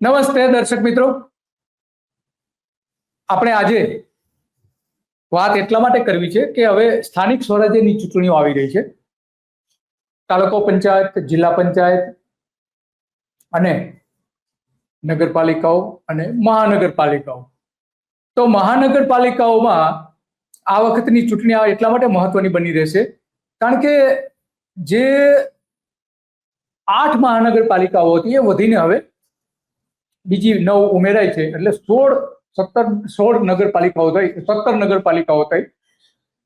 નમસ્તે દર્શક મિત્રો, આપણે આજે વાત એટલા માટે કરવી છે કે હવે સ્થાનિક સ્વરાજ્યની ચૂંટણીઓ આવી રહી છે. તાલુકો પંચાયત, જિલ્લા પંચાયત અને નગરપાલિકાઓ અને મહાનગરપાલિકાઓ. તો મહાનગરપાલિકાઓમાં આ વખતની ચૂંટણી એટલા માટે મહત્વની બની રહેશે કારણ કે જે 8 મહાનગરપાલિકાઓ હતી એ વધીને હવે બીજી 9 ઉમેરાય છે, એટલે 16 નગરપાલિકાઓ થઈ, 17 નગરપાલિકાઓ થઈ.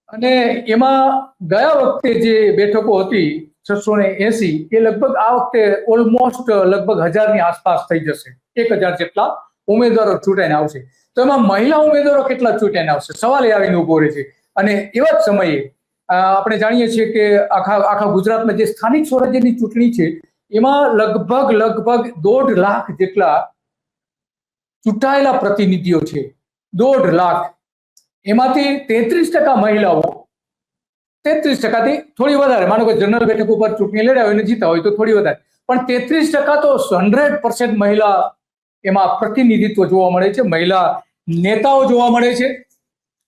અને એમાં ગયા વખતે જે બેઠકો હતી 680, એ લગભગ આ વખતે ઓલમોસ્ટ લગભગ 1000ની આસપાસ થઈ જશે. 1000 જેટલા ઉમેદવારો ચૂંટાઈને આવશે. તો એમાં મહિલા ઉમેદવારો કેટલા ચૂંટાઈને આવશે, સવાલ એ આવીને ઉભો રહે છે. અને એવા જ સમયે આપણે જાણીએ છીએ કે આખા ગુજરાતમાં જે સ્થાનિક સ્વરાજ્યની ચૂંટણી છે એમાં લગભગ 1.5 લાખ જેટલા ચૂંટાયેલા પ્રતિનિધિઓ છે. 1.5 લાખ. એમાંથી 33% મહિલાઓ, 33%થી થોડી વધારે, માનો કે જનરલ બેઠક ઉપર ચૂંટણી લડ્યા હોય અને જીતા હોય તો થોડી વધારે, પણ 33% તો 100% મહિલા એમાં પ્રતિનિધિત્વ જોવા મળે છે, મહિલા નેતાઓ જોવા મળે છે.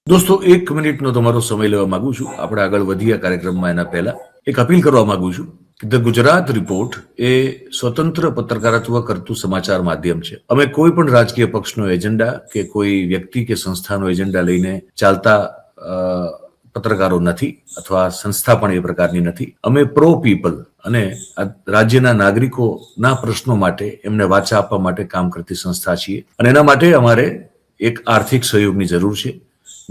દોસ્તો, 1 મિનિટનો તમારો સમય લેવા માંગુ છું. આપણે આગળ વધીએ કાર્યક્રમમાં એના પહેલા એક અપીલ કરવા માંગુ છું. ધ ગુજરાત રિપોર્ટ એ સ્વતંત્ર પત્રકારત્વ કરતું સમાચાર માધ્યમ છે. અમે કોઈ પણ રાજકીય પક્ષનો એજન્ડા કે કોઈ વ્યક્તિ કે સંસ્થાનો એજન્ડા લઈને ચાલતા પત્રકારો નથી, અથવા સંસ્થા પણ એ પ્રકારની નથી. અમે પ્રો પીપલ અને રાજ્યના નાગરિકોના પ્રશ્નો માટે એમને વાચા આપવા માટે કામ કરતી સંસ્થા છીએ. અને એના માટે અમારે એક આર્થિક સહયોગની જરૂર છે,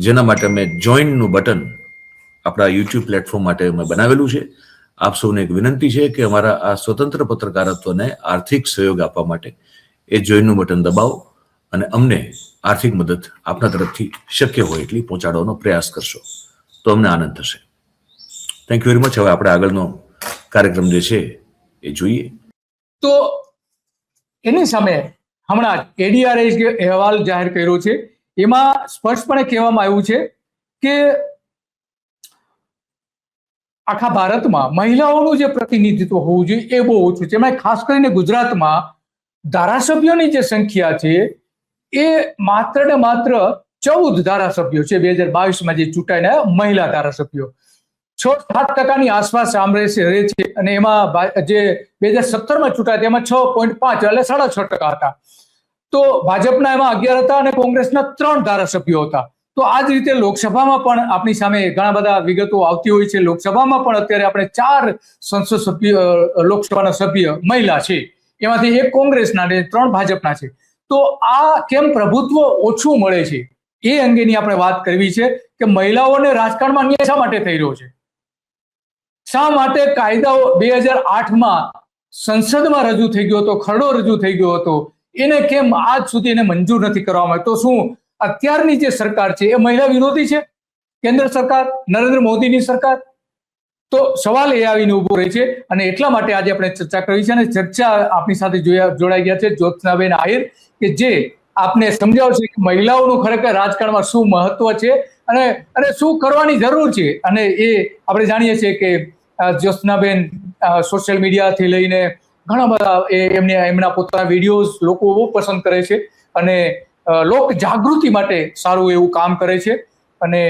જેના માટે અમે જોઈનનું બટન આપણા યુટ્યુબ પ્લેટફોર્મ માટે અમે બનાવેલું છે. આપ સૌને એક વિનંતી છે કે અમારા આ સ્વતંત્ર પત્રકારત્વને આર્થિક સહયોગ આપવા માટે એ જોઈનનું બટન દબાવો અને અમને આર્થિક મદદ આપના તરફથી શક્ય હોય એટલી પહોંચાડવાનો પ્રયાસ કરશો તો અમને આનંદ થશે. Thank you very much. હવે આપણે આગળનો કાર્યક્રમ જે છે એ જોઈએ. તો એની સામે હમણાં એડીઆરએ અહેવાલ જાહેર કર્યો છે. એમાં સ્પષ્ટપણે કહેવામાં આવ્યું છે કે આખા ભારતમાં મહિલાઓનું જે પ્રતિનિધિત્વ હોવું જોઈએ એ બહુ ઓછું છે. એમાં ખાસ કરીને ગુજરાતમાં ધારાસભ્યોની જે સંખ્યા છે એ માત્ર ને માત્ર 14 ધારાસભ્યો છે 2022માં જે ચૂંટાઈને મહિલા ધારાસભ્યો. 6-7% આસપાસ રહે છે. અને એમાં જે 2017માં ચૂંટાયા એમાં 6.5 એટલે 6.5% હતા. તો ભાજપના એમાં 11 હતા અને કોંગ્રેસના 3 ધારાસભ્યો હતા. તો આ જ રીતે લોકસભામાં પણ આપણી સામે ઘણા બધા વિગતો આવતી હોય છે. લોકસભામાં પણ અત્યારે આપણે 4 સંસદ સભ્ય, લોકસભાના સભ્ય મહિલા છે, એમાંથી 1 કોંગ્રેસના અને 3 ભાજપના છે. તો આ કેમ પ્રભુત્વ ઓછું મળે છે એ અંગેની આપણે વાત કરવી છે કે મહિલાઓને રાજકારણમાં અન્યાય શા માટે થઈ રહ્યો છે, શા માટે કાયદાઓ 2008માં સંસદમાં રજૂ થઈ ગયો હતો, ખરડો રજૂ થઈ ગયો હતો, એને કેમ આજ સુધી એને મંજૂર નથી કરવામાં આવ્યો? તો શું અત્યારની જે સરકાર છે એ મહિલા વિરોધી છે, કેન્દ્ર સરકાર, નરેન્દ્ર મોદીની સરકાર? તો સવાલ એ આવીને ઉભો રહે છે. અને એટલા માટે આજે આપણે ચર્ચા કરી છે. અને ચર્ચા આપણી સાથે જોડાઈ ગયા છે જ્યોત્સનાબેન આહિર, કે જે આપને સમજાવશે કે મહિલાઓનું ખરેખર રાજકારણમાં શું મહત્વ છે અને શું કરવાની જરૂર છે. અને એ આપણે જાણીએ છીએ કે જ્યોત્સનાબેન સોશિયલ મીડિયાથી લઈને ઘણા બધા એમના પોતાના વિડીયોઝ લોકો બહુ પસંદ કરે છે અને લોક જાગૃતિ માટે સારું એવું કામ કરે છે. અને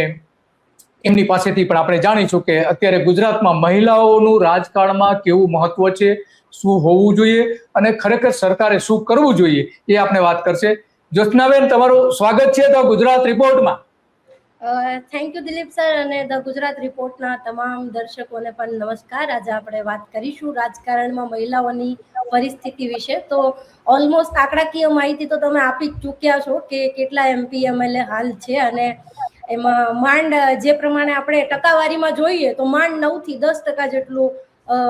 એમની પાસેથી પણ આપણે જાણીશું કે અત્યારે ગુજરાતમાં મહિલાઓનું રાજકારણમાં કેવું મહત્વ છે, શું હોવું જોઈએ અને ખરેખર સરકારે શું કરવું જોઈએ એ આપણે વાત કરશે. જ્યોત્સનાબેન, તમારું સ્વાગત છે ધ ગુજરાત રિપોર્ટમાં. થેન્ક યુ દિલીપ સર, અને ધ ગુજરાત રિપોર્ટના તમામ દર્શકોને પણ નમસ્કાર. આજે આપણે વાત કરીશું રાજકારણમાં મહિલાઓની પરિસ્થિતિ વિશે. તો ઓલમોસ્ટ આંકડાકીય માહિતી તો તમે આપી જ ચૂક્યા છો કે કેટલા MP MLA હાલ છે, અને એમાં માંડ જે પ્રમાણે આપણે ટકાવારીમાં જોઈએ તો માંડ 9 થી 10% જેટલું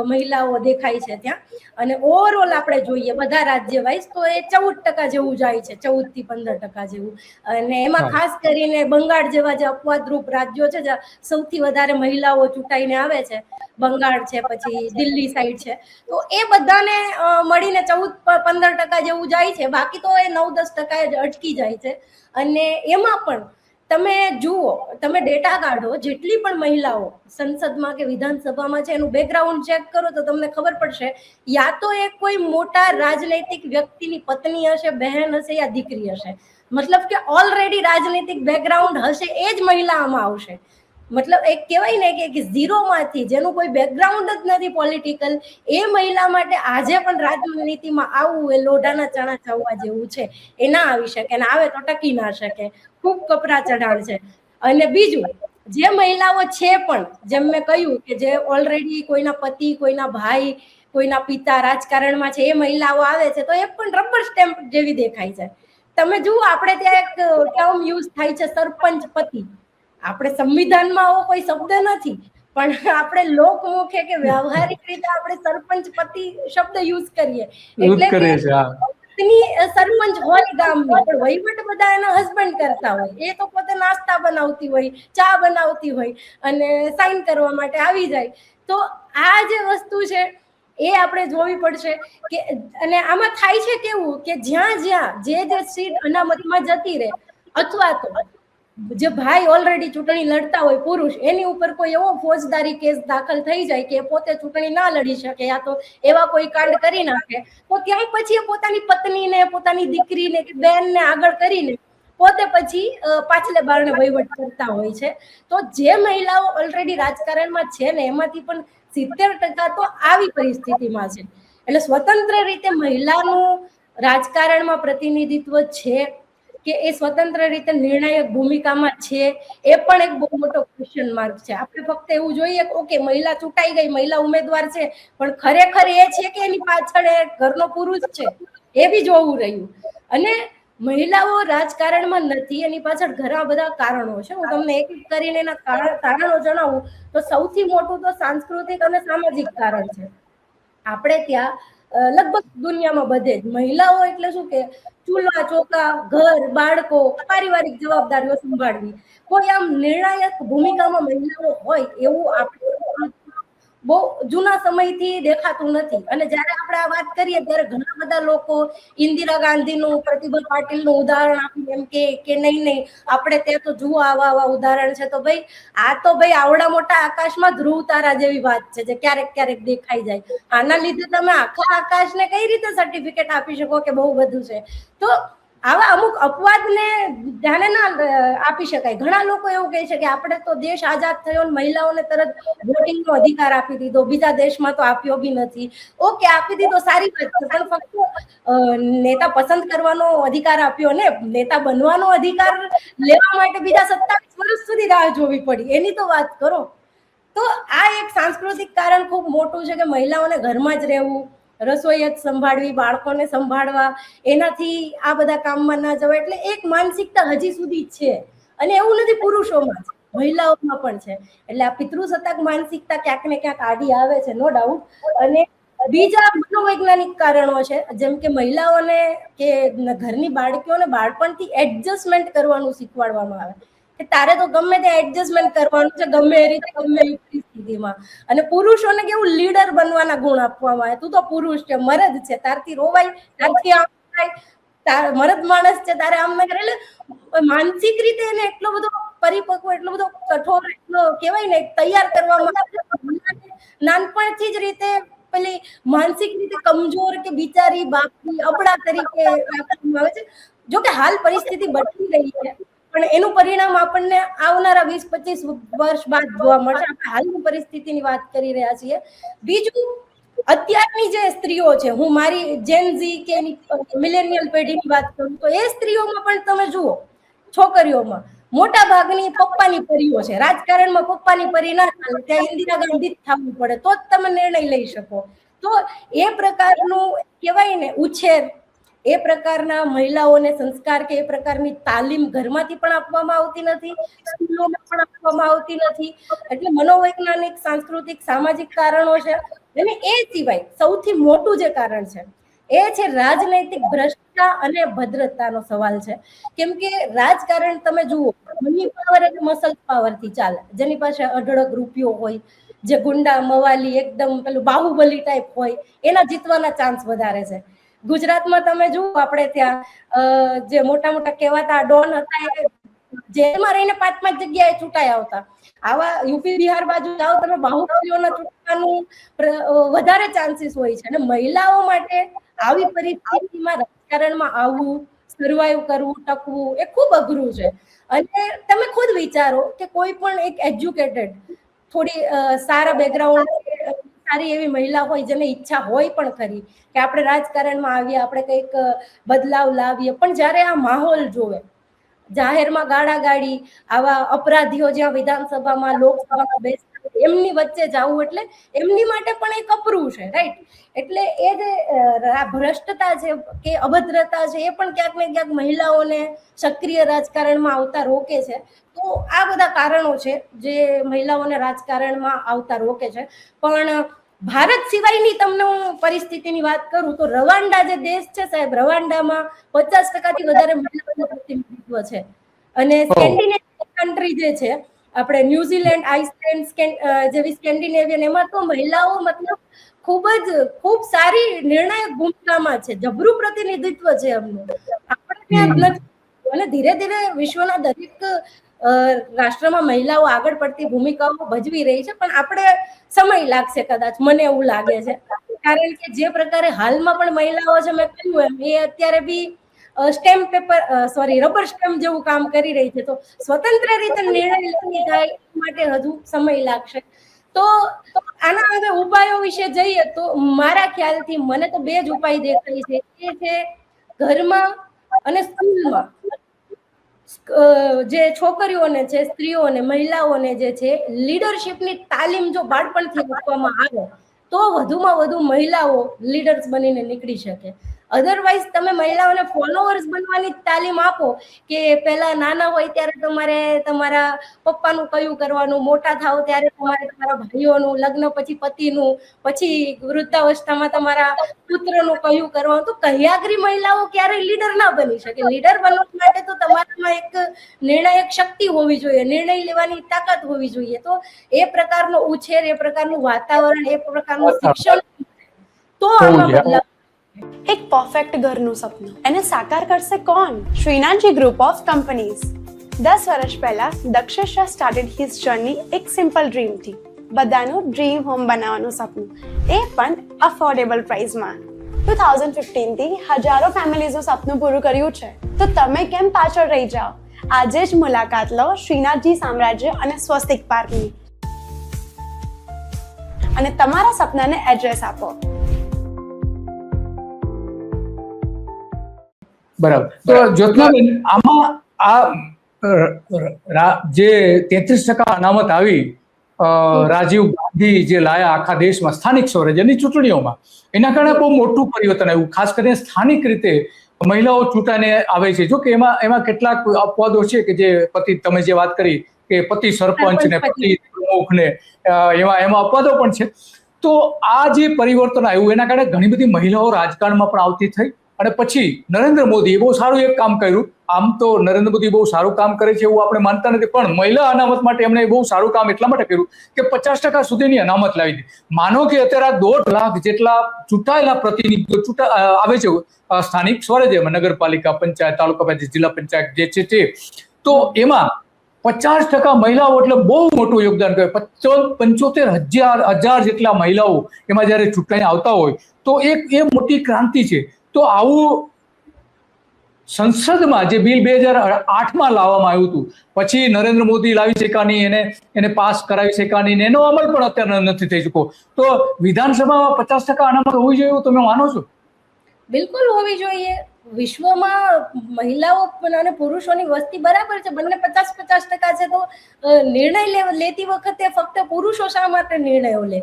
મહિલાઓ દેખાય છે ત્યાં. અને ઓવરઓલ આપણે જોઈએ બધા રાજ્ય વાઇઝ તો એ 14% જેવું જાય છે, 14 થી 15% જેવું. અને એમાં ખાસ કરીને બંગાળ જેવા જે અપવાદરૂપ રાજ્યો છે જ્યાં સૌથી વધારે મહિલાઓ ચૂંટાઈને આવે છે, બંગાળ છે, પછી દિલ્હી સાઈડ છે, તો એ બધાને મળીને 14-15% જેવું જાય છે. બાકી તો એ 9-10% જ અટકી જાય છે. અને એમાં પણ તમે જુઓ, તમે ડેટા કાઢો, જેટલી પણ મહિલાઓ સંસદમાં કે વિધાનસભામાં છે એનું બેકગ્રાઉન્ડ ચેક કરો તો તમને ખબર પડશે, યા તો એ કોઈ મોટા રાજનૈતિક વ્યક્તિની પત્ની હશે, બહેન હશે યા દીકરી હશે. મતલબ કે ઓલરેડી રાજનૈતિક બેકગ્રાઉન્ડ હશે એ જ મહિલા આમાં આવશે. મતલબ એક કહેવાય ને કે ઝીરોમાંથી, જેનું કોઈ બેકગ્રાઉન્ડ જ નથી પોલિટિકલ, એ મહિલા માટે આજે પણ રાજનીતિમાં આવવું એ લોઢાના ચણા ચાવવા જેવું છે. એ ના આવી શકે, અને આવે તો ટકી ના શકે. ખૂબ કપરા ચઢાણ છે. અને બીજું, જે મહિલાઓ છે પણ, જેમ મેં કહ્યું કે જે ઓલરેડી કોઈના પતિ, કોઈના ભાઈ, કોઈના પિતા રાજકારણમાં છે, એ મહિલાઓ આવે છે તો એ પણ રબર સ્ટેમ્પ જેવી દેખાય છે. તમે જુઓ, આપણે ત્યાં એક ટર્મ યુઝ થાય છે, સરપંચ પતિ. આપણે સંવિધાનમાં આવો કોઈ શબ્દ નથી, પણ આપણે લોકમુખે કે વ્યવહારિક રીતે આપણે સરપંચ પતિ શબ્દ યુઝ કરીએ. એટલે કે સરપંચ હોય ગામની, પણ વહીવટ બધા એના હસબન્ડ કરતા હોય. એ તો પોતે નાસ્તા બનાવતી હોય, ચા બનાવતી હોય અને સાઈન કરવા માટે આવી જાય. તો આ જે વસ્તુ છે એ આપણે જોવી પડશે કે, અને આમાં થાય છે કેવું કે જ્યાં જે સીટ અનામતમાં જતી રહે, અથવા તો જે ભાઈ ઓલરેડી ચૂંટણી લડતા હોય પુરુષ, એની ઉપર કોઈ એવો ફોજદારી કેસ દાખલ થઈ જાય કે પોતે ચૂંટણી ના લડી શકે, યા તો એવા કોઈ કાંડ કરી નાખે, તો ત્યાં પછી એ પોતાની પત્નીને, પોતાની દીકરીને કે બેનને આગળ કરીને પોતે પછી પાછલે બારણે વહીવટ કરતા હોય છે. તો જે મહિલાઓ ઓલરેડી રાજકારણમાં છે ને, એમાંથી પણ 70% તો આવી પરિસ્થિતિમાં છે. એટલે સ્વતંત્ર રીતે મહિલાનું રાજકારણમાં પ્રતિનિધિત્વ છે કે એ સ્વતંત્ર રીતે નિર્ણાયક ભૂમિકામાં છે, એ પણ એક બહુ મોટો ક્વેશ્ચન માર્ક છે. આપણે ફક્ત એવું જોઈએ કે ઓકે, મહિલા ચૂંટાઈ ગઈ, મહિલા ઉમેદવાર છે, પણ ખરેખર એ છે કે એની પાછળ એ ઘરનો પુરુષ છે, એ બી જોવું રહ્યું. અને મહિલાઓ રાજકારણમાં નથી, એની પાછળ ઘણા બધા કારણો છે. હું તમને એક એક કરીને એના કારણો જણાવું તો સૌથી મોટું તો સાંસ્કૃતિક અને સામાજિક કારણ છે. આપણે ત્યાં લગભગ દુનિયામાં બધે જ મહિલાઓ એટલે શું કે ચૂલા ચોકા, ઘર, બાળકો, પારિવારિક જવાબદારીઓ સંભાળવી, કોઈ આમ નિર્ણાયક ભૂમિકામાં મહિલાઓ હોય એવું આપણે બહુ જૂના સમયથી દેખાતું નથી. અને જ્યારે આપણે આ વાત કરીએ ત્યારે ઘણા બધા લોકો ઇન્દિરા ગાંધીનું, પ્રતિભા પાટીલનું ઉદાહરણ આપીને એમ કે નહીં, આપણે ત્યાં તો જુઓ આવા ઉદાહરણ છે. તો ભાઈ, આ તો ભાઈ આવડા મોટા આકાશમાં ધ્રુવ તારા જેવી વાત છે, જે ક્યારેક ક્યારેક દેખાઈ જાય. આના લીધે તમે આખા આકાશને કઈ રીતે સર્ટિફિકેટ આપી શકો કે બહુ બધું છે? તો આવા અમુક અપવાદને ધ્યાને ના આપી શકાય. ઘણા લોકો એવું કહે છે કે આપણે તો દેશ આઝાદ થયો ને મહિલાઓને તરત વોટિંગનો અધિકાર આપી દીધો, બીજા દેશમાં તો આપ્યો બી નથી. ઓકે, આપી દીધો, સારી વાત છે, પણ ફક્ત નેતા પસંદ કરવાનો અધિકાર આપ્યો ને, નેતા બનવાનો અધિકાર લેવા માટે બીજા 27 વર્ષ સુધી રાહ જોવી પડી, એની તો વાત કરો. તો આ એક સાંસ્કૃતિક કારણ ખૂબ મોટું છે કે મહિલાઓને ઘરમાં જ રહેવું, રસોઈ જ સંભાળવી, બાળકોને સંભાળવા, એનાથી આ બધા કામમાં ના જવાય. એટલે એક માનસિકતા હજી સુધી છે, અને એવું નથી પુરુષોમાં જ, મહિલાઓમાં પણ છે. એટલે આ પિતૃસત્તાક માનસિકતા ક્યાંક ને ક્યાંક આડી આવે છે, નો ડાઉટ. અને બીજા મનોવૈજ્ઞાનિક કારણો છે, જેમ કે મહિલાઓને કે ઘરની બાળકીઓને બાળપણથી એડજસ્ટમેન્ટ કરવાનું શીખવાડવામાં આવે કે તારે તો ગમે તે એડજસ્ટમેન્ટ કરવાનું છે, ગમે એ રીતે, ગમે એવી પરિસ્થિતિમાં. અને પુરુષોને કેવું લીડર બનવાના ગુણ આપવામાં આવે, તું તો પુરુષ છે, મરદ છે, તારથી રોવાય, તારથી આમ થાય, મરદ માણસ છે, તારે આમ ના કરે. એટલે માનસિક રીતે એને એટલો બધો પરિપક્વ, એટલો બધો કઠોર, એટલો કહેવાય ને તૈયાર કરવામાં આવે, નાનપણથી જ રીતે પેલી માનસિક રીતે કમજોર કે બિચારી બાપની અબળા તરીકે રાખવામાં આવે છે. જો કે હાલ પરિસ્થિતિ બદલી રહી છે, પણ એનું પરિણામ આપણને આવનારા 20-25 વર્ષ બાદ જોવા મળશે. આપણે હાલની પરિસ્થિતિની વાત કરી રહ્યા છીએ. બીજું, અત્યારની જે સ્ત્રીઓ છે, હું મારી જેન ઝી કે મિલેનિયલ પેઢીની વાત કરું તો એ સ્ત્રીઓમાં પણ તમે જુઓ, છોકરીઓમાં મોટા ભાગની પપ્પાની પરીઓ છે. રાજકારણમાં પપ્પાની પરી ના ચાલે, ત્યાં ઇન્દિરા ગાંધી જ થવું પડે તો જ તમે નિર્ણય લઈ શકો. તો એ પ્રકારનું કહેવાય ને ઉછેર, એ પ્રકારના મહિલાઓને સંસ્કાર કે એ પ્રકારની તાલીમ ઘરમાંથી પણ આપવામાં આવતી નથી, સ્કૂલોમાં પણ આપવામાં આવતી નથી. એટલે મનોવૈજ્ઞાનિક, સાંસ્કૃતિક, સામાજિક કારણો છે. અને એ સિવાય સૌથી મોટું જે કારણ છે એ છે રાજનૈતિક ભ્રષ્ટતા અને ભદ્રતાનો સવાલ છે. કેમ કે રાજકારણ તમે જુઓ, મની પાવર એટલે મસલ પાવરથી ચાલે. જેની પાસે અઢળક રૂપિયો હોય, જે ગુંડા મવાલી એકદમ પેલું બાહુબલી ટાઈપ હોય, એના જીતવાના ચાન્સ વધારે છે. ગુજરાતમાં તમે જુઓ, આપણે ત્યાં જે મોટા મોટા કહેવાતા ડોન હતા, એ જેલમાં રહીને 5-5 જગ્યાએ ચૂંટાઈ આવતા. આવા યુપી બિહાર બાજુ જાઓ તમે, બાહુબલીઓના ચૂંટવાનું વધારે ચાન્સીસ હોય છે. અને મહિલાઓ માટે આવી પરિસ્થિતિમાં રાજકારણમાં આવવું, સર્વાઈવ કરવું, ટકવું એ ખૂબ અઘરું છે. અને તમે ખુદ વિચારો કે કોઈ પણ એક એજ્યુકેટેડ, થોડી સારા બેકગ્રાઉન્ડ, સારી એવી મહિલા હોય જેને ઈચ્છા હોય પણ ખરી કે આપણે રાજકારણમાં આવીએ, આપણે કંઈક બદલાવ લાવીએ, પણ જ્યારે આ માહોલ જોવે, જાહેરમાં ગાળાગાળી, આવા અપરાધીઓ જ્યાં વિધાનસભામાં, લોકસભામાં બેસતા એમની વચ્ચે જવું, એટલે એમની માટે પણ એક અપરું છે, રાઈટ? એટલે એ જે ભ્રષ્ટતા છે કે અભદ્રતા છે એ પણ ક્યાંક ને ક્યાંક મહિલાઓને સક્રિય રાજકારણમાં આવતા રોકે છે. તો આ બધા કારણો છે જે મહિલાઓને રાજકારણમાં આવતા રોકે છે. પણ ભારત સિવાયની તમને હું પરિસ્થિતિની વાત કરું તો રવાંડા જે દેશ છે સાહેબ, રવાંડામાં 50% વધારે મહિલાઓનું પ્રતિનિધિત્વ છે. અને સ્કેન્ડિનેવિયન કન્ટ્રી જે છે આપણે, ન્યુઝીલેન્ડ, આઇસલેન્ડ જેવી સ્કેન્ડિનેવિયન, એમાં તો મહિલાઓ મતલબ ખૂબ સારી નિર્ણાયક ભૂમિકામાં છે, જબરું પ્રતિનિધિત્વ છે એમનું. આપણે ત્યાં નથી. અને ધીરે ધીરે વિશ્વના દરેક રાષ્ટ્રમાં મહિલાઓ આગળ પડતી ભૂમિકાઓ ભજવી રહી છે, પણ આપણે સમય લાગશે કદાચ, મને એવું લાગે છે. કારણ કે જે પ્રકારે હાલમાં પણ મહિલાઓ છે, મેં કહ્યું એમ, એ અત્યારે બી રબર સ્ટેમ્પ જેવું કામ કરી રહી છે. તો સ્વતંત્ર રીતે નિર્ણય લેવાની થાય એ માટે હજુ સમય લાગશે. તો આના હવે ઉપાયો વિશે જઈએ તો મારા ખ્યાલથી મને તો 2 જ ઉપાય દેખાય છે. એ છે ઘરમાં અને સ્કૂલમાં જે છોકરીઓને છે, સ્ત્રીઓને, મહિલાઓને જે છે, લીડરશિપની તાલીમ જો બાળપણથી આપવામાં આવે તો વધુમાં વધુ મહિલાઓ લીડર્સ બનીને નીકળી શકે. અધરવાઇઝ તમે મહિલાઓને ફોલોઅર્સ બનવાની તાલીમ આપો કે પહેલા નાના હોય ત્યારે તમારે તમારા પપ્પાનું કયું કરવાનું, મોટા થાવ ત્યારે તમારે તમારા ભાઈઓનું, લગ્ન પછી પતિનું, પછી વૃદ્ધાવસ્થામાં તમારા પુત્રનું કયું કરવાનું, તો કહિયાગરી મહિલાઓ ક્યારેય લીડર ના બની શકે. લીડર બનવા માટે તો તમારામાં એક નિર્ણાયક શક્તિ હોવી જોઈએ, નિર્ણય લેવાની તાકાત હોવી જોઈએ. તો એ પ્રકારનો ઉછેર, એ પ્રકારનું વાતાવરણ, એ પ્રકારનું શિક્ષણ તો આમાં બદલાવ. એક પરફેક્ટ ઘરનું સપનું એને સાકાર કરશે કોણ? Shrinathji group of companies. 10 વર્ષ પહેલા દક્ષેશ સ્ટાર્ટેડ હિઝ જર્ની એક સિમ્પલ ડ્રીમથી. બધાનું ડ્રીમ હોમ બનાવવાનું સપનું, એ પણ અફોર્ડેબલ પ્રાઇસમાં. 2015 થી હજારો ફેમિલીઝનું સપનું પૂરું કર્યું છે. તો તમે કેમ પાછળ રહી જાઓ? આજે જ મુલાકાત લો શ્રીનાથજી સામ્રાજ્ય અને સ્વસ્તિક પાર્કની અને તમારા સપનાને એડ્રેસ આપો. બરાબર. તો જ્યોત્નાબેન, આમાં જે 33% અનામત આવી રાજીવ ગાંધી જે લાયા આખા દેશમાં સ્થાનિક સ્વરાજ્યની ચૂંટણીઓમાં, એના કારણે બહુ મોટું પરિવર્તન આવ્યું. ખાસ કરીને સ્થાનિક રીતે મહિલાઓ ચૂંટાઈને આવે છે. જો કે એમાં કેટલાક અપવાદો છે કે જે પતિ, તમે જે વાત કરી કે પતિ સરપંચ ને પતિ પ્રમુખ ને એમાં અપવાદો પણ છે. તો આ જે પરિવર્તન આવ્યું એના કારણે ઘણી બધી મહિલાઓ રાજકારણમાં પણ આવતી થઈ. અને પછી નરેન્દ્ર મોદીએ બહુ સારું એક કામ કર્યું. આમ તો નરેન્દ્ર મોદી બહુ સારું કામ કરે છે એવું આપણે માનતા નથી, પણ મહિલા અનામત માટે એમણે બહુ સારું કામ એટલા માટે કર્યું કે 50% સુધીની અનામત લાવી દીધી. માનો કે અત્યારે 1.5 લાખ જેટલા ચૂંટાયેલા પ્રતિનિધિઓ આવે છે સ્થાનિક સ્વરાજ્યમાં, નગરપાલિકા, પંચાયત, તાલુકા પંચાયત, જિલ્લા પંચાયત જે છે તે, તો એમાં 50% મહિલાઓ એટલે બહુ મોટું યોગદાન કરે. 75,000 જેટલા મહિલાઓ એમાં જયારે ચૂંટણી આવતા હોય તો એ મોટી ક્રાંતિ છે. તો આવું સંસદમાં જે બિલ 2008માં લાવવામાં આવ્યું હતું, પછી નરેન્દ્ર મોદી લાવી શક્યા નહીં, એને પાસ કરાવી શક્યા નહીં, એનો અમલ પણ અત્યારે નથી થઈ ચૂક્યો. તો વિધાનસભામાં 50% અનામત હોવી જોઈએ એવું તમે માનો છો? બિલકુલ હોવી જોઈએ. વિશ્વમાં મહિલાઓ અને પુરુષોની વસ્તી બરાબર છે, બંને 50-50% છે. તો નિર્ણય લેતી વખતે ફક્ત પુરુષો શા માટે નિર્ણયો લે?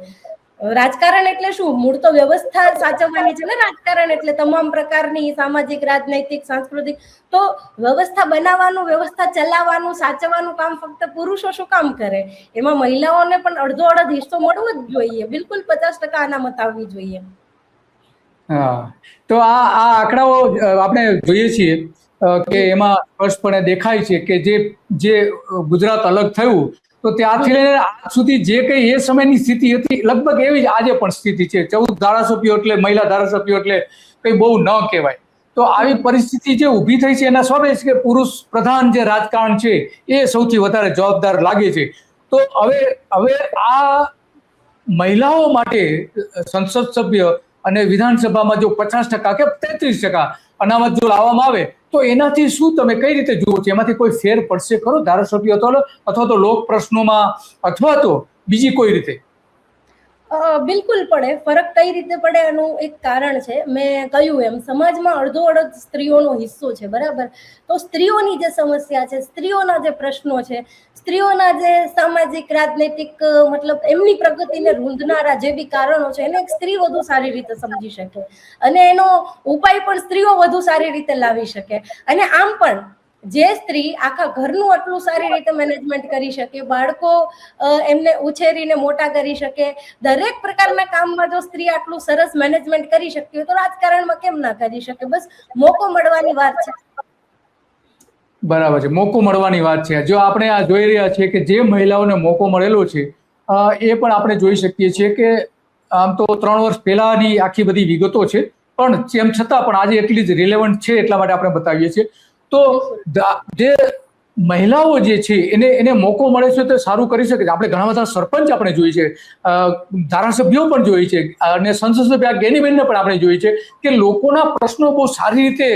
રાજકારણ એટલે શું? મૂળ તો વ્યવસ્થા સાચવવાની છે ને. રાજકારણ એટલે તમામ પ્રકારની સામાજિક, રાજનૈતિક, સાંસ્કૃતિક, તો વ્યવસ્થા બનાવવાનું, વ્યવસ્થા ચલાવવાનું, સાચવવાનું કામ ફક્ત પુરુષો શું કામ કરે? એમાં મહિલાઓને પણ અડધો હિસ્સો મળવો જ જોઈએ. બિલકુલ 50% અનામત આવવી જોઈએ. હા, તો આ આંકડાઓ આપણે જોઈએ છીએ કે એમાં સ્પષ્ટપણે દેખાય છે કે જે ગુજરાત અલગ થયું તો ત્યારથી લઈને આજ સુધી જે કઈ એ સમયની સ્થિતિ હતી લગભગ એવી જ આજે પણ સ્થિતિ છે. 14 ધારાસભ્યો એટલે, મહિલા ધારાસભ્યો એટલે કઈ બહુ ન કહેવાય. તો આવી પરિસ્થિતિ જે ઊભી થઈ છે એના સ્વાભાવિક છે કે પુરુષ પ્રધાન જે રાજકારણ છે એ સૌથી વધારે જવાબદાર લાગે છે. તો હવે આ મહિલાઓ માટે સંસદ સભ્ય અને વિધાનસભામાં જો 50% કે 33% અનામત જો લાવવામાં આવે તો એનાથી શું તમે કઈ રીતે જુઓ છો? એમાંથી કોઈ ફેર પડશે ખરો ધારાસભ્યો અથવા તો લોક પ્રશ્નોમાં અથવા તો બીજી કોઈ રીતે? બિલકુલ પડે. ફરક કઈ રીતે પડે એનું એક કારણ છે. મેં કહ્યું એમ સમાજમાં અડધો સ્ત્રીઓનો હિસ્સો છે, બરાબર? તો સ્ત્રીઓની જે સમસ્યા છે, સ્ત્રીઓના જે પ્રશ્નો છે, સ્ત્રીઓના જે સામાજિક રાજનૈતિક મતલબ એમની પ્રગતિને રૂંધનારા જે બી કારણો છે એને એક સ્ત્રી વધુ સારી રીતે સમજી શકે અને એનો ઉપાય પણ સ્ત્રીઓ વધુ સારી રીતે લાવી શકે. અને આમ પણ જે સ્ત્રી આખા ઘરનું આટલું સારી રીતે મેનેજમેન્ટ કરી શકે, બાળકો એમને ઉછેરીને મોટા કરી શકે, દરેક પ્રકારના કામમાં જો સ્ત્રી આટલું સરસ મેનેજમેન્ટ કરી શકતી હોય તો રાજકારણમાં કેમ ના કરી શકે? બસ મોકો મળવાની વાત છે. બરાબર છે, મોકો મળવાની વાત છે. જો આપણે આ જોઈ રહ્યા છીએ કે જે મહિલાઓને મોકો મળેલો છે એ પણ આપણે જોઈ શકીએ છીએ કે આમ તો 3 વર્ષ પહેલાની આખી બધી વિગતો છે, પણ તેમ છતાં પણ આજે એટલી જ રિલેવન્ટ છે એટલા માટે આપણે બતાવીએ છીએ. તો જે મહિલાઓ જે છે એને મોકો મળે છે તો સારું કરી શકે છે. આપણે ઘણા બધા સરપંચ આપણે જોઈ છે, ધારાસભ્યો પણ જોઈ છે અને સંસદ સભ્ય ગેનીબેનને પણ આપણે જોઈ છે કે લોકોના પ્રશ્નો બહુ સારી રીતે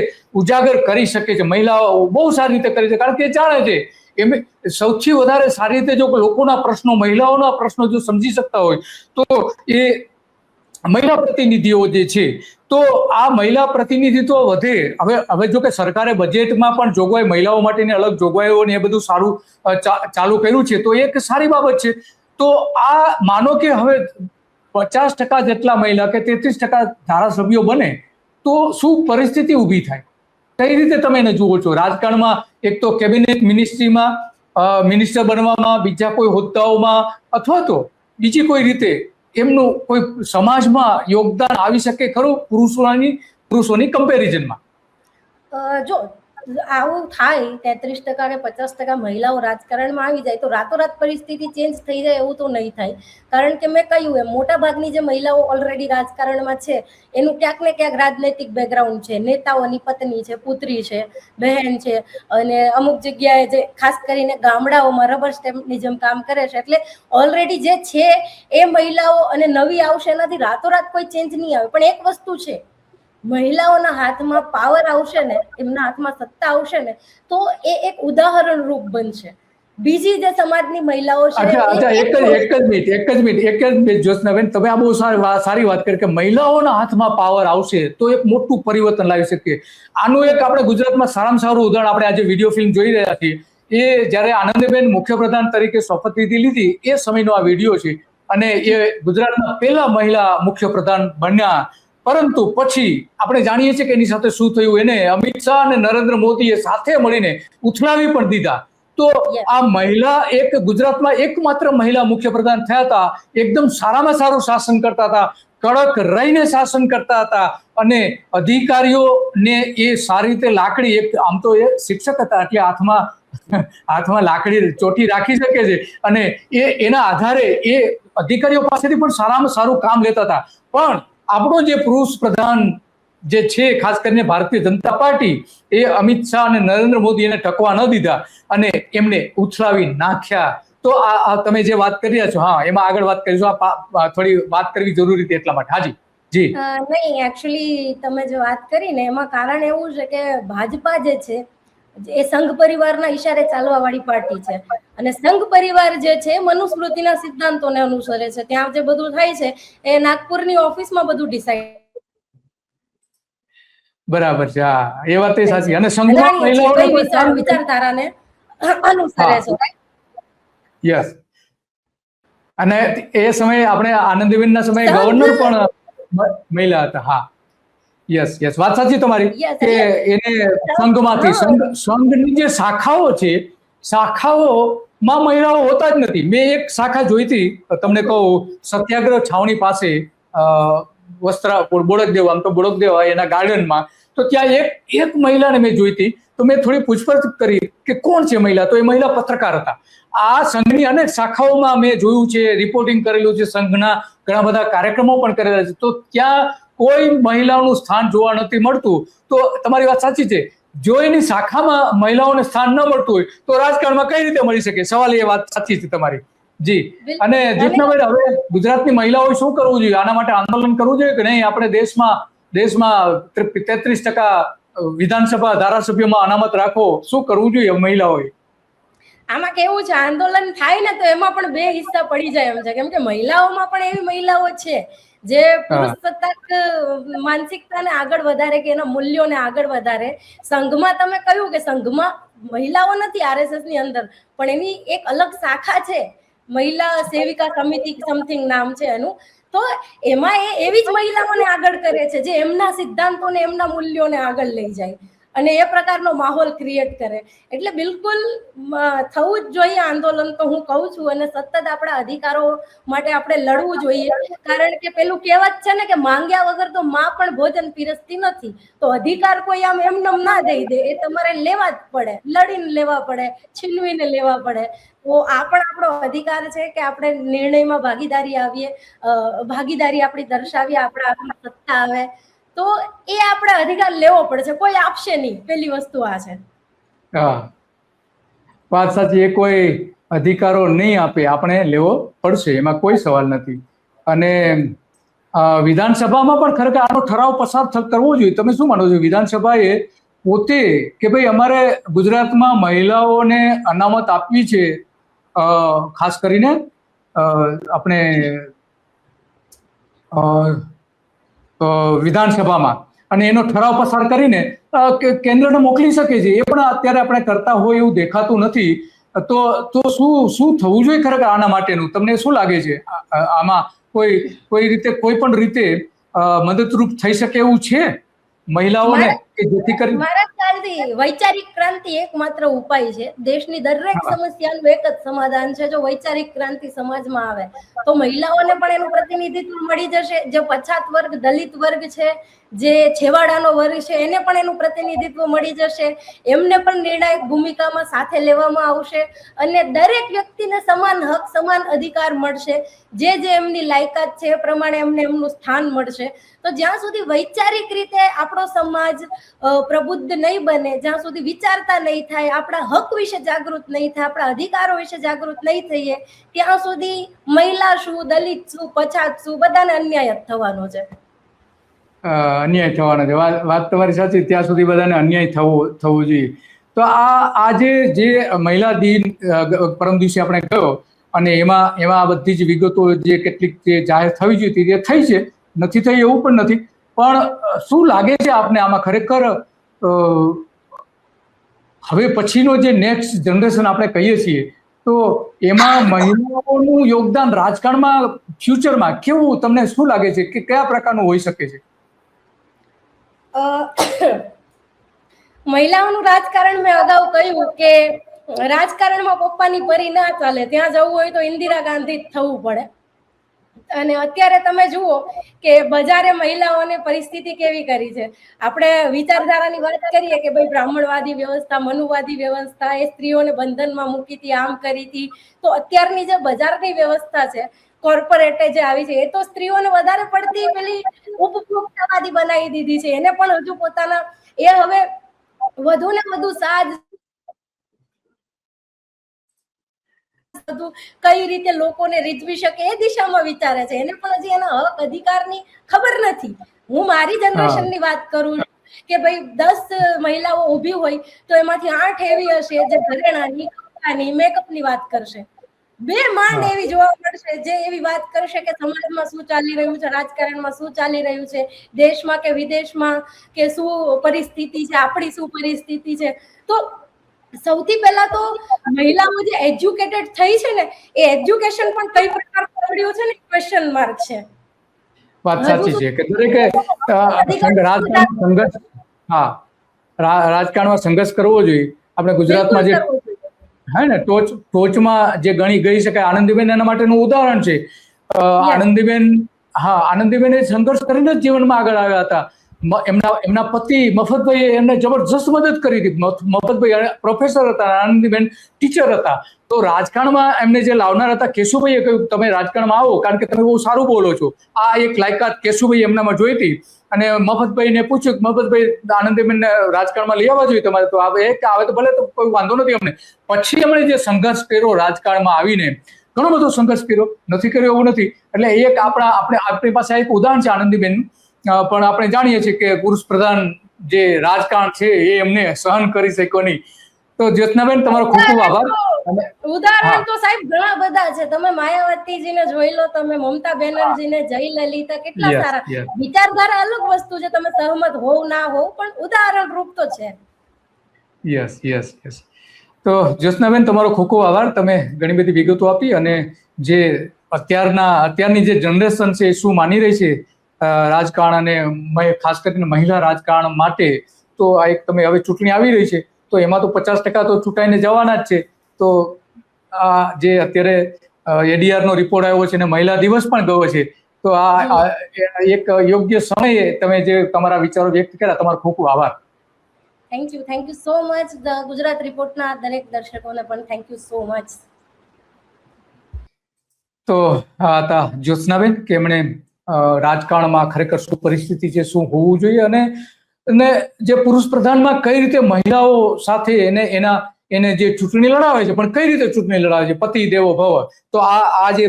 ઉજાગર કરી શકે છે. મહિલાઓ બહુ સારી રીતે કરી છે કારણ કે એ જાણે છે એમ સૌથી વધારે સારી રીતે જો લોકોના પ્રશ્નો, મહિલાઓના પ્રશ્નો જો સમજી શકતા હોય તો એ મહિલા પ્રતિનિધિઓ જે છે. તો આ મહિલા પ્રતિનિધિત્વ વધે. હવે જો કે સરકારે બજેટમાં પણ જોગવાઈ મહિલાઓ માટેની અલગ જોગવાઈઓ ને એ બધું સારું ચાલુ કર્યું છે તો એક સારી બાબત છે. તો આ માનો કે હવે 50% જેટલા મહિલા કે 33% ધારાસભ્યો બને તો શું પરિસ્થિતિ ઊભી થાય? કઈ રીતે તમે એને જુઓ છો રાજકારણમાં? એક તો કેબિનેટ મિનિસ્ટ્રીમાં મિનિસ્ટર બનવામાં, બીજા કોઈ હોદ્દાઓમાં અથવા તો બીજી કોઈ રીતે એમનું કોઈ સમાજમાં યોગદાન આવી શકે ખરું પુરુષોની કમ્પેરિઝનમાં? જો આવું થાય 33% કે 50% મહિલાઓ રાજકારણમાં આવી જાય તો રાતોરાત પરિસ્થિતિ ચેન્જ થઈ જાય એવું તો નહીં થાય. કારણ કે મેં કહ્યું એમ મોટા ભાગની જે મહિલાઓ ઓલરેડી રાજકારણમાં છે એનું ક્યાંક ને ક્યાંક રાજનૈતિક બેકગ્રાઉન્ડ છે, નેતાઓની પત્ની છે, પુત્રી છે, બહેન છે અને અમુક જગ્યાએ જે ખાસ કરીને ગામડાઓમાં રબર સ્ટેમ્પની જેમ કામ કરે છે. એટલે ઓલરેડી જે છે એ મહિલાઓ અને નવી આવશે એનાથી રાતોરાત કોઈ ચેન્જ નહીં આવે. પણ એક વસ્તુ છે, મહિલાઓના હાથમાં પાવર આવશે ને, એમના હાથમાં સત્તા આવશે ને તો એ એક ઉદાહરણ રૂપ બનશે. બીજી જે સમાજની મહિલાઓ છે એક જ મિનિટ જ્યોત્સનાબેન, તમે આ બહુ સારી વાત કરી કે મહિલાઓના હાથમાં પાવર આવશે તો એક મોટું પરિવર્તન લાવી શકીએ. આનું એક આપણે ગુજરાતમાં સારામાં સારું ઉદાહરણ આપણે આજે વિડીયો ફિલ્મ જોઈ રહ્યા છીએ. એ જ્યારે આનંદીબેન મુખ્યપ્રધાન તરીકે શપથવિધિ લીધી એ સમયનો આ વિડીયો છે અને એ ગુજરાતના પહેલા મહિલા મુખ્યપ્રધાન બન્યા. પરંતુ પછી આપણે જાણીએ છીએ કે એની સાથે શું થયું. એને અમિત શાહ અને નરેન્દ્ર મોદીએ સાથે મળીને ઉથલાવી પણ દીધા. તો આ મહિલા એક ગુજરાતમાં એકમાત્ર મહિલા મુખ્યપ્રધાન થયા હતા. એકદમ સારામાં સારું શાસન કરતા હતા, કડક રહીને શાસન કરતા હતા અને અધિકારીઓને એ સારી રીતે લાકડી, એક આમ તો એ શિક્ષક હતા એટલે હાથમાં લાકડી ચોટી રાખી શકે છે અને એના આધારે એ અધિકારીઓ પાસેથી પણ સારામાં સારું કામ લેતા હતા. પણ આપણો જે પુરુષ પ્રધાન જે છે ખાસ કરીને ભારતીય જનતા પાર્ટી, એ અમિત શાહ અને નરેન્દ્ર મોદી એને ટકવા ન દીધા અને એમને ઉથલાવી નાખ્યા. તો આ તમે જે વાત કરી રહ્યા છો, હા એમાં આગળ વાત કરીશું. થોડી વાત કરવી જરૂરી હતી એટલા માટે. હાજી જી. નહીં, એકચ્યુઅલી તમે જે વાત કરી ને એમાં કારણ એવું છે કે ભાજપા જે છે એ સંઘ પરિવારના ઈશારે ચાલવા વાળી પાર્ટી છે અને સંઘ પરિવાર જે છે મનુસ્મૃતિના સિદ્ધાંતોને અનુસરે છે. ત્યાં જે બધું થાય છે એ નાગપુરની ઓફિસમાં બધું ડિસાઈડ. બરાબર છે, હા એ વાત સાચી. અને સંઘમાં મહિલાઓને વિચારધારાને અનુસરે છે. યસ. અને એ સમયે આપણે આનંદીબેનના સમયે ગવર્નર પણ મહિલા હતા. હા યસ વાત સાચી તમારી કે એને સંઘમાંથી સંઘની જે શાખાઓ છે, શાખાઓમાં મહિલાઓ હોતા જ નથી. મેં એક શાખા જોઈ હતી, તમને કહું, સત્યાગ્રહ છાવણી પાસે બોડકદેવ, આમ તો બોડકદેવ એના ગાર્ડનમાં. તો ત્યાં એક મહિલાને મેં જોઈ હતી. તો મેં થોડી પૂછપરછ કરી કે કોણ છે મહિલા. તો એ મહિલા પત્રકાર હતા. આ સંઘની અનેક શાખાઓમાં મેં જોયું છે, રિપોર્ટિંગ કરેલું છે, સંઘના ઘણા બધા કાર્યક્રમો પણ કરેલા છે. તો ત્યાં કોઈ મહિલાઓનું સ્થાન જોવા નથી મળતું. તો તમારી વાત સાચી છે, જો એની શાખામાં મહિલાઓને સ્થાન ન મળતું હોય તો રાજકારણમાં કઈ રીતે મળી શકે? સવાલ એ વાત સાચી છે તમારી. જી. અને જીતનાબેન, હવે ગુજરાતની મહિલાઓએ શું કરવું જોઈએ? આના માટે આંદોલન કરવું જોઈએ કે નહીં? આપણે દેશમાં 33% વિધાનસભા ધારાસભ્યોમાં અનામત રાખો, શું કરવું જોઈએ મહિલાઓએ? આમાં કેવું છે, આંદોલન થાય ને તો એમાં પણ બે હિસ્સા પડી જાય એમ છે, કેમ કે મહિલાઓમાં પણ એવી મહિલાઓ છે જે પુરુષ સત્તાક માનસિકતાને આગળ વધારે કે એના મૂલ્યોને આગળ વધારે. સંઘમાં તમે કહ્યું કે સંઘમાં મહિલાઓ નથી RSS ની અંદર, પણ એની એક અલગ શાખા છે, મહિલા સેવિકા સમિતિ સમથિંગ નામ છે એનું. તો એમાં એ એવી જ મહિલાઓને આગળ કરે છે જે એમના સિદ્ધાંતોને એમના મૂલ્યોને આગળ લઈ જાય અને એ પ્રકારનો માહોલ ક્રિએટ કરે. એટલે બિલકુલ થવું જ જોઈએ આંદોલન, તો હું કહું છું. અને સતત આપણા અધિકારો માટે આપણે લડવું જોઈએ, કારણ કે પેલું કહેવત છે ને કે માંગ્યા વગર તો માં પણ ભોજન પીરસતી નથી. તો અધિકાર કોઈ આમ એમને ના દઈ દે, એ તમારે લેવા જ પડે, લડીને લેવા પડે, છીનવીને લેવા પડે. તો આ પણ આપણો અધિકાર છે કે આપણે નિર્ણયમાં ભાગીદારી આપણી દર્શાવીએ, આપણી સત્તા આવે તો એ આપણે અધિકાર લેવો પડશે, કોઈ આપશે નહીં. પેલી વસ્તુ આ છે. હા, વાત સાચી. એ કોઈ અધિકારો નહીં આપે, આપણે લેવો પડશે, એમાં કોઈ સવાલ નથી. અને વિધાનસભામાં પણ ખરેખર આનો ઠરાવ પસાર કરવો જોઈએ. તમે શું માનો છો? વિધાનસભાએ પોતે કે ભાઈ અમારે ગુજરાતમાં મહિલાઓને અનામત આપવી છે, ખાસ કરીને આપણે વિધાનસભામાં, અને એનો ઠરાવ પસાર કરીને કેન્દ્રને મોકલી શકે છે. એ પણ અત્યારે આપણે કરતા હોય એવું દેખાતું નથી. તો શું થવું જોઈએ ખરેખર આના માટેનું? તમને શું લાગે છે? આમાં કોઈ રીતે, કોઈ પણ રીતે મદદરૂપ થઈ શકે એવું છે મહિલાઓને, કે જેથી કરી? મારા ખ્યાલથી વૈચારિક ક્રાંતિ એકમાત્ર ઉપાય છે. દેશની દરેક સમસ્યાનું એક જ સમાધાન છે. જો વૈચારિક ક્રાંતિ સમાજમાં આવે તો મહિલાઓને પણ એનું પ્રતિનિધિત્વ મળી જશે. જે પછાત વર્ગ, દલિત વર્ગ છે, જે છેવાડાનો વર્ગ છે, એને પણ એનું પ્રતિનિધિત્વ મળી જશે. એમને પણ નિર્ણાયક ભૂમિકામાં સાથે લેવામાં આવશે અને દરેક વ્યક્તિને સમાન હક, સમાન અધિકાર મળશે. જે એમની લાયકાત છે એ પ્રમાણે એમને એમનું સ્થાન મળશે. તો જ્યાં સુધી વૈચારિક રીતે આપણો સમાજ પ્રબુદ્ધ નહીં બને, જ્યાં સુધી વિચારતા નહીં થાય, આપણા હક વિશે જાગૃત નહીં થાય, આપણા અધિકારો વિશે જાગૃત નહીં થઈએ, ત્યાં સુધી મહિલા શું, દલિત શું, પછાત શું, બધાને અન્યાય જ થવાનો છે. અન્યાય થવાનો છે. વાત તમારી સાચી. ત્યાં સુધી બધાને અન્યાય થવું જોઈએ. તો આજે જે મહિલા દિન પરમ દિવસે આપણે ગયો, અને એમાં આ બધી જ વિગતો જે કેટલીક જે જાહેર થવી જોઈએ તે થઈ છે, નથી થઈ એવું પણ નથી. પણ શું લાગે છે આપને આમાં ખરેખર હવે પછીનો જે નેક્સ્ટ જનરેશન આપણે કહીએ છીએ, તો એમાં મહિલાઓનું યોગદાન રાજકારણમાં ફ્યુચરમાં કેવું, તમને શું લાગે છે કે કયા પ્રકારનું હોઈ શકે છે? મહિલાઓનું રાજકારણ, મેં અગાઉ કહ્યું કે રાજકારણમાં પપ્પાની પરી ના ચાલે. ત્યાં જવું હોય તો ઇન્દિરા ગાંધી જ થવું પડે. અને અત્યારે તમે જુઓ કે બજારે મહિલાઓને પરિસ્થિતિ કેવી કરી છે. આપણે વિચારધારાની વાત કરીએ કે ભાઈ બ્રાહ્મણવાદી વ્યવસ્થા, મનુવાદી વ્યવસ્થા, એ સ્ત્રીઓને બંધનમાં મૂકી હતી, આમ કરી હતી. તો અત્યારની જે બજારની વ્યવસ્થા છે, કોર્પોરેટે જે આવી છે, એ તો સ્ત્રીઓને વધારે પડતી પેલી ઉપભોક્તાવાદી બનાવી દીધી છે. એને પણ હજુ પોતાના હવે વધુ ને વધુ સાજ, કઈ રીતે લોકોને રીઝવી શકે એ દિશામાં વિચારે છે. એને પણ હજી એના હક અધિકારની ખબર નથી. હું મારી જનરેશનની વાત કરું છું કે ભાઈ 10 મહિલાઓ ઊભી હોય તો એમાંથી 8 એવી હશે જે ઘરેણાની, કપડાની, મેકઅપની વાત કરશે. 2 માંડ એવી જોવા મળશે જે એવી વાત કરશે કે સમાજમાં શું ચાલી રહ્યું છે, રાજકારણમાં શું ચાલી રહ્યું છે, દેશમાં કે વિદેશમાં કે શું પરિસ્થિતિ છે, આપણી શું પરિસ્થિતિ છે. તો સૌથી પહેલા તો મહિલાઓ જે એજ્યુકેટેડ થઈ છે ને, એ એજ્યુકેશન પણ કઈ પ્રકારનું મળ્યું છે ને, ક્વેશ્ચન માર્ક છે. વાત સાચી છે કે દરેકે રાજકારણમાં સંઘર્ષ કરવો જોઈએ. આપણે ગુજરાતમાં જે હે ને ટોચમાં જે ગણી ગઈ શકાય, આનંદીબેન એના માટેનું ઉદાહરણ છે. આનંદીબેન આનંદીબેન સંઘર્ષ કરીને જ જીવનમાં આગળ આવ્યા હતા. એમના પતિ મફતભાઈ એમને જબરજસ્ત મદદ કરી હતી. મફતભાઈ પ્રોફેસર હતા, આનંદીબેન ટીચર હતા. તો રાજકારણમાં એમને જે લાવનાર હતા કેશુભાઈએ કહ્યું તમે રાજકારણમાં આવો કારણ કે તમે બહુ સારું બોલો છો. આ એક લાયકાત કેશુભાઈ એમનામાં જોઈ હતી અને મફતભાઈને પૂછ્યું કે મફતભાઈ આનંદીબેનને રાજકારણમાં લઈ આવવા જોઈએ તમારે. તો આવે તો ભલે, તો કોઈ વાંધો નથી અમને. પછી એમણે જે સંઘર્ષ કર્યો રાજકારણમાં આવીને, ઘણો બધો સંઘર્ષ કર્યો, નથી કર્યો એવું નથી. એટલે એક આપણી પાસે એક ઉદાહરણ છે આનંદીબેનનું. પણ આપણે જાણીએ છીએ કે પુરુષ પ્રધાન જે રાજકારણ છે એ એમને સહન કરી શક્યો નહીં. તો જ્યોત્સનાબેન તમારો ખૂબ ખૂબ આભાર. ઉદાહરણ તો સાહેબ ઘણા બધા છે. તમે માયાવતીજીને જોઈ લો, તમે મમતા બેનર્જીને, જયલલિતા, કેટલા સારા. વિચારધારા અલગ વસ્તુ છે, તમે સહમત હોવ ના હોવ, પણ ઉદાહરણ રૂપ તો છે. યસ. તો જ્યોત્સનાબેન તમારો ખૂબ ખૂબ આભાર. તમે ઘણી બધી વિગતો આપી અને જે અત્યારની જે જનરેશન છે એ શું માની રહી છે રાજકારણ અને ખાસ કરીને મહિલા રાજકારણ માટે, તો આ એક તમે હવે ચૂંટણી આવી રહી છે તો એમાં તો 50% તો ચૂંટાઈને જવાના જ છે. તો આ જે અત્યારે ADR નો રિપોર્ટ આવ્યો છે અને મહિલા દિવસ પણ ગયો છે, તો આ એક યોગ્ય સમયે તમે જે તમારા વિચારો વ્યક્ત કર્યા, તમારો ખૂબ ખૂબ આભાર. Thank you so much. The Gujarat રિપોર્ટના દરેક દર્શકોને પણ થેન્ક યુ સો મચ. તો આ હતા જ્યોત્સનાબેન કે એમણે રાજકારણમાં ખરેખર શું પરિસ્થિતિ છે, શું હોવું જોઈએ અને જે પુરુષ પ્રધાનમાં કઈ રીતે મહિલાઓ સાથે એને જે ચૂંટણી લડાવે છે, પણ કઈ રીતે ચૂંટણી લડાવે છે, પતિ દેવો ભવ. તો આ જે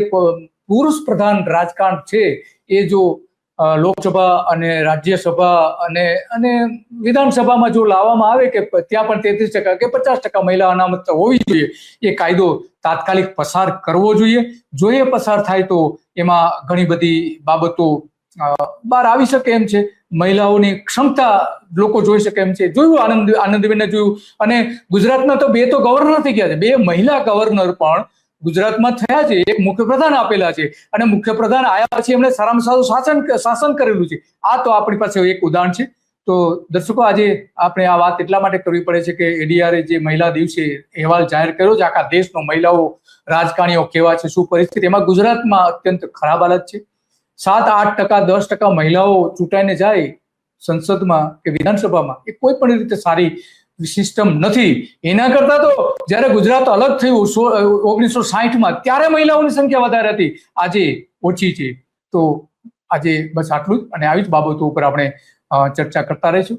પુરુષ પ્રધાન રાજકારણ છે એ જો લોકસભા અને રાજ્યસભા અને વિધાનસભામાં જો લાવવામાં આવે કે ત્યાં પણ 33% કે 50% મહિલા અનામત હોવી જોઈએ, એ કાયદો તાત્કાલિક પસાર કરવો જોઈએ. જો એ પસાર થાય તો એમાં ઘણી બધી બાબતો બહાર આવી શકે એમ છે. મહિલાઓની ક્ષમતા લોકો જોઈ શકે એમ છે. જોયું આનંદીબેનને જોયું. અને ગુજરાતના તો 2 તો ગવર્નર થઈ ગયા છે. 2 મહિલા ગવર્નર પણ ગુજરાતમાં થયા છે. એક મુખ્યપ્રધાન આપેલા છે અને મુખ્યપ્રધાન આવ્યા પછી એમણે સારામાં સારું શાસન કરેલું છે. આ તો આપણી પાસે એક ઉદાહરણ છે. તો દર્શકો, આજે આપણે આ વાત એટલા માટે કરવી પડે છે કે ADR જે મહિલા દિવસે અહેવાલ જાહેર કર્યો છે આખા દેશનો, મહિલાઓ રાજકારણીઓ કેવા છે, શું પરિસ્થિતિ. એમાં ગુજરાતમાં અત્યંત ખરાબ હાલત છે. 7-8%, 10% મહિલાઓ ચૂંટાઈને જાય સંસદમાં કે વિધાનસભામાં, એ કોઈ પણ રીતે સારી સિસ્ટમ નથી. એના કરતા તો જયારે ગુજરાત અલગ થયું 1960માં, ત્યારે મહિલાઓની સંખ્યા વધારે હતી, આજે ઓછી છે. તો આજે બસ આટલું જ, અને આવી જ બાબતો ઉપર આપણે ચર્ચા કરતા રહીશું.